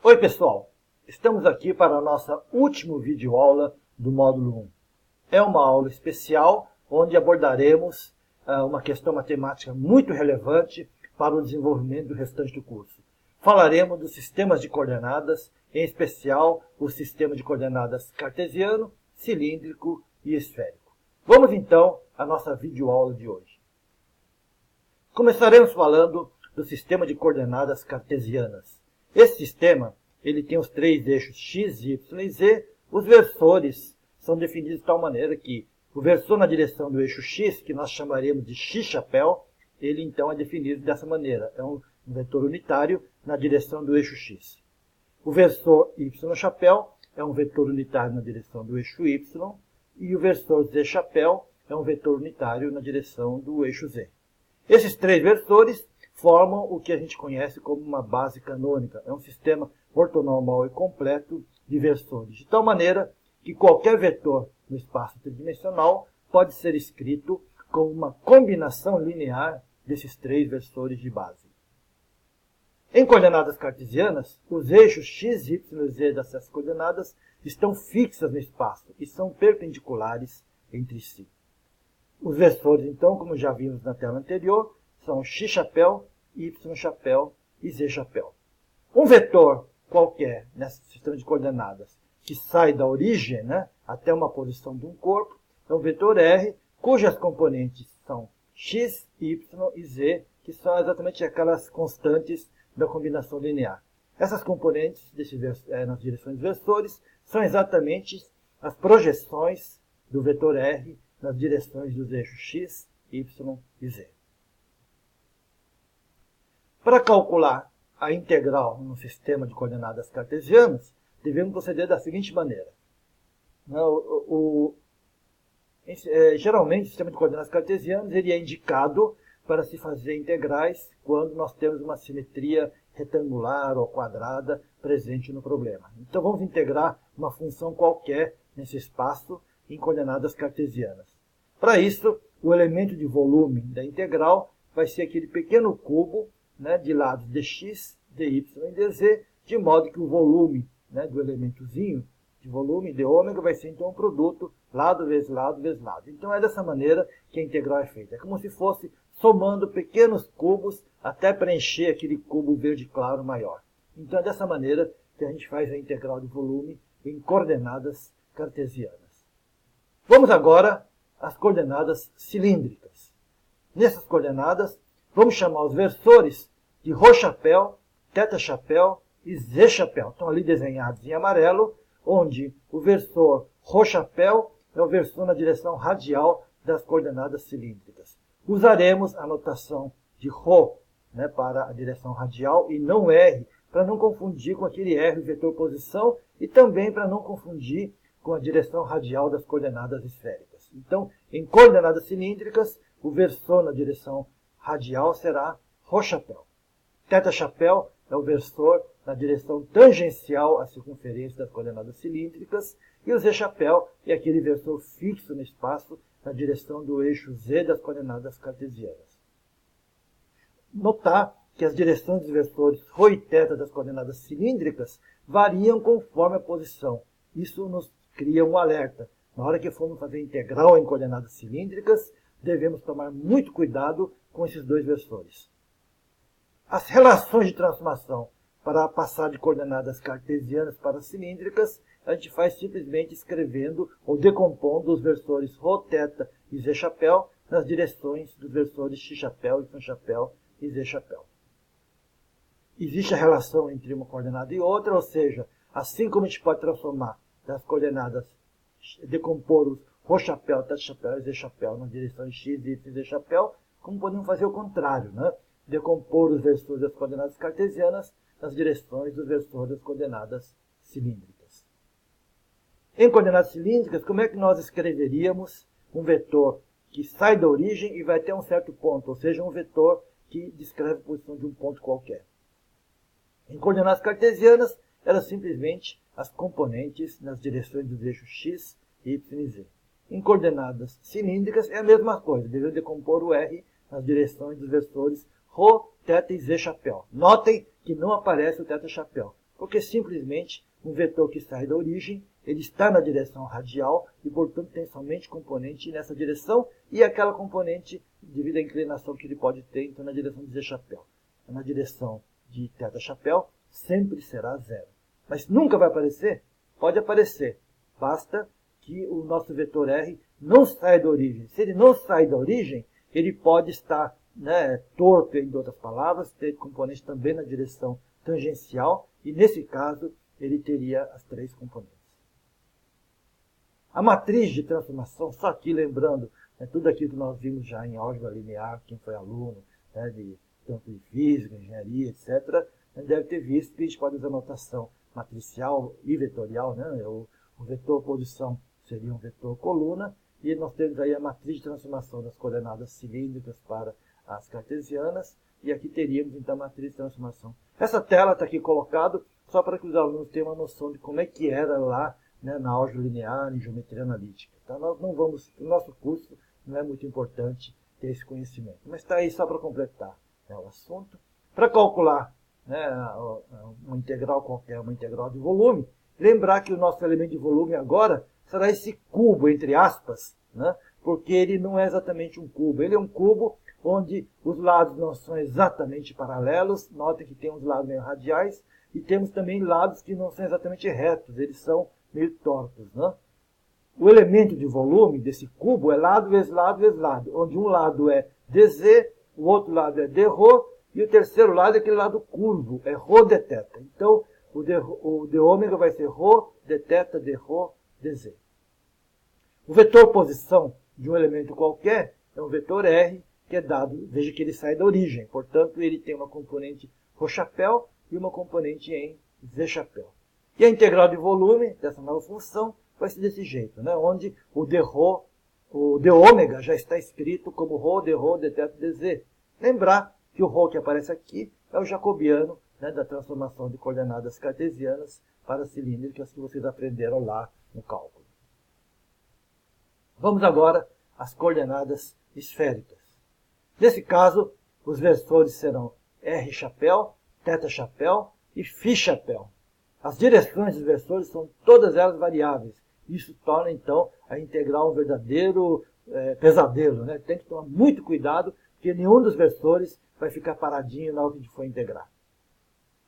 Oi pessoal, estamos aqui para a nossa última videoaula do módulo 1. É uma aula especial onde abordaremos uma questão matemática muito relevante para o desenvolvimento do restante do curso. Falaremos dos sistemas de coordenadas, em especial o sistema de coordenadas cartesiano, cilíndrico e esférico. Vamos então à nossa videoaula de hoje. Começaremos falando do sistema de coordenadas cartesianas. Esse sistema ele tem os três eixos x, y e z. Os versores são definidos de tal maneira que o versor na direção do eixo x, que nós chamaremos de x-chapéu, ele então é definido dessa maneira. É um vetor unitário na direção do eixo x. O versor y-chapéu é um vetor unitário na direção do eixo y. E o versor z-chapéu é um vetor unitário na direção do eixo z. Esses três versores formam o que a gente conhece como uma base canônica. É um sistema ortonormal e completo de versores, de tal maneira que qualquer vetor no espaço tridimensional pode ser escrito como uma combinação linear desses três versores de base. Em coordenadas cartesianas, os eixos x, y e z dessas coordenadas estão fixas no espaço e são perpendiculares entre si. Os versores, então, como já vimos na tela anterior, são x-chapéu, y-chapéu e z-chapéu. Um vetor qualquer nesse sistema de coordenadas que sai da origem até uma posição de um corpo é um vetor R, cujas componentes são x, y e z, que são exatamente aquelas constantes da combinação linear. Essas componentes nas direções versores são exatamente as projeções do vetor R nas direções dos eixos x, y e z. Para calcular a integral no sistema de coordenadas cartesianas, devemos proceder da seguinte maneira. Geralmente, o sistema de coordenadas cartesianas ele é indicado para se fazer integrais quando nós temos uma simetria retangular ou quadrada presente no problema. Então, vamos integrar uma função qualquer nesse espaço em coordenadas cartesianas. Para isso, o elemento de volume da integral vai ser aquele pequeno cubo de lados dx, dy e dz, de modo que o volume do elementozinho de volume de ômega vai ser então um produto lado vezes lado vezes lado. Então é dessa maneira que a integral é feita. É como se fosse somando pequenos cubos até preencher aquele cubo verde claro maior. Então é dessa maneira que a gente faz a integral de volume em coordenadas cartesianas. Vamos agora às coordenadas cilíndricas. Nessas coordenadas, vamos chamar os versores de ρ-chapéu, θ-chapéu e z-chapéu. Estão ali desenhados em amarelo, onde o versor ρ-chapéu é o versor na direção radial das coordenadas cilíndricas. Usaremos a notação de ρ para a direção radial e não R, para não confundir com aquele R, vetor posição, e também para não confundir com a direção radial das coordenadas esféricas. Então, em coordenadas cilíndricas, o versor na direção radial será ρ-chapéu. θ-chapéu é o versor na direção tangencial à circunferência das coordenadas cilíndricas, e o z-chapéu é aquele versor fixo no espaço na direção do eixo z das coordenadas cartesianas. Notar que as direções dos versores ρ e θ das coordenadas cilíndricas variam conforme a posição. Isso nos cria um alerta. Na hora que formos fazer integral em coordenadas cilíndricas, devemos tomar muito cuidado com esses dois versores. As relações de transformação para passar de coordenadas cartesianas para cilíndricas, a gente faz simplesmente escrevendo ou decompondo os versores ρ, θ e z-chapéu nas direções dos versores x-chapéu, y-chapéu e z-chapéu. Existe a relação entre uma coordenada e outra, ou seja, assim como a gente pode transformar das coordenadas, decompor os ρ-chapéu, θ-chapéu e z-chapéu nas direções x, y e z-chapéu, como podemos fazer o contrário, decompor os versores das coordenadas cartesianas nas direções dos versores das coordenadas cilíndricas. Em coordenadas cilíndricas, como é que nós escreveríamos um vetor que sai da origem e vai até um certo ponto, ou seja, um vetor que descreve a posição de um ponto qualquer? Em coordenadas cartesianas, eram simplesmente as componentes nas direções dos eixos x, y e z. Em coordenadas cilíndricas é a mesma coisa, devemos decompor o R nas direções dos versores ρ, θ e z-chapéu. Notem que não aparece o θ-chapéu, Porque simplesmente um vetor que sai da origem, ele está na direção radial e, portanto, tem somente componente nessa direção e aquela componente devido à inclinação que ele pode ter, então, na direção de Z chapéu. Na direção de θ chapéu, sempre será zero. Mas nunca vai aparecer? Pode aparecer. Basta que o nosso vetor R não saia da origem. Se ele não sai da origem, ele pode estar torto, em outras palavras, ter componente também na direção tangencial, e nesse caso ele teria as três componentes. A matriz de transformação, só aqui lembrando, tudo aquilo que nós vimos já em álgebra linear, quem foi aluno, tanto de física, engenharia, etc., deve ter visto que a gente pode usar notação matricial e vetorial. O vetor posição seria um vetor coluna, e nós temos aí a matriz de transformação das coordenadas cilíndricas para as cartesianas, e aqui teríamos então a matriz de transformação. Essa tela está aqui colocada só para que os alunos tenham uma noção de como é que era lá na álgebra linear, em geometria analítica. Tá? Nós não vamos, no nosso curso não é muito importante ter esse conhecimento, mas está aí só para completar o assunto. Para calcular uma integral qualquer, uma integral de volume, lembrar que o nosso elemento de volume agora será esse cubo, entre aspas, porque ele não é exatamente um cubo. Ele é um cubo onde os lados não são exatamente paralelos. Notem que tem uns lados meio radiais e temos também lados que não são exatamente retos, eles são meio tortos. O elemento de volume desse cubo é lado vezes lado vezes lado, onde um lado é dz, o outro lado é dρ, e o terceiro lado é aquele lado curvo, é ρ dθ. Então, o dω vai ser ρ dθ dρ dz. O vetor posição de um elemento qualquer é um vetor R, que é dado, veja que ele sai da origem. Portanto, ele tem uma componente ρ chapéu e uma componente em Z chapéu. E a integral de volume dessa nova função vai ser desse jeito, onde o dω já está escrito como ρ dρ dθ dz. Lembrar que o ρ que aparece aqui é o jacobiano da transformação de coordenadas cartesianas para cilíndricas que vocês aprenderam lá no cálculo. Vamos agora às coordenadas esféricas. Nesse caso, os versores serão R chapéu, θ chapéu e φ chapéu. As direções dos versores são todas elas variáveis. Isso torna, então, a integral um verdadeiro pesadelo. Tem que tomar muito cuidado, porque nenhum dos versores vai ficar paradinho na hora que a gente for integrar.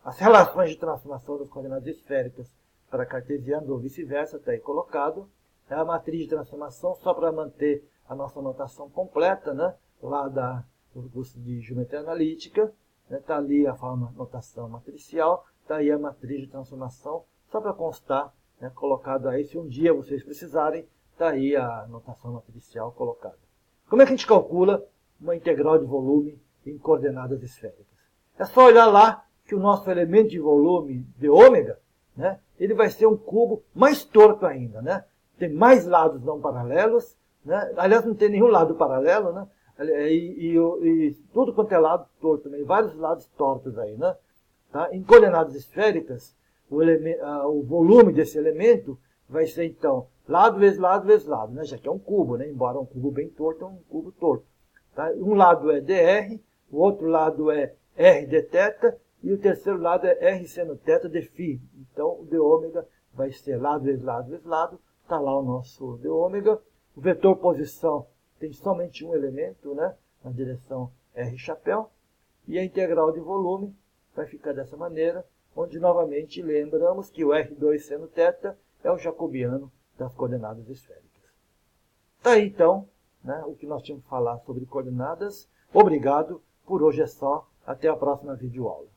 As relações de transformação das coordenadas esféricas para cartesianos ou vice-versa está aí colocado. É a matriz de transformação, só para manter a nossa notação completa, lá do curso de geometria analítica. Está ali a forma notação matricial, está aí a matriz de transformação, só para constar, colocado aí. Se um dia vocês precisarem, está aí a notação matricial colocada. Como é que a gente calcula uma integral de volume em coordenadas esféricas? É só olhar lá que o nosso elemento de volume dω, ele vai ser um cubo mais torto ainda. Tem mais lados não paralelos, aliás, não tem nenhum lado paralelo, e tudo quanto é lado torto também, vários lados tortos aí. Tá? Em coordenadas esféricas, o volume desse elemento vai ser, então, lado vezes lado vezes lado, já que é um cubo, embora um cubo bem torto, é um cubo torto. Tá? Um lado é dr, o outro lado é r dθ, e o terceiro lado é r seno θ de φ. Então, o dω vai ser lado vezes lado vezes lado, está lá o nosso dω. O vetor posição tem somente um elemento, na direção R chapéu, e a integral de volume vai ficar dessa maneira, onde novamente lembramos que o R2 seno θ é o jacobiano das coordenadas esféricas. Está aí então o que nós tínhamos que falar sobre coordenadas. Obrigado, por hoje é só, até a próxima videoaula.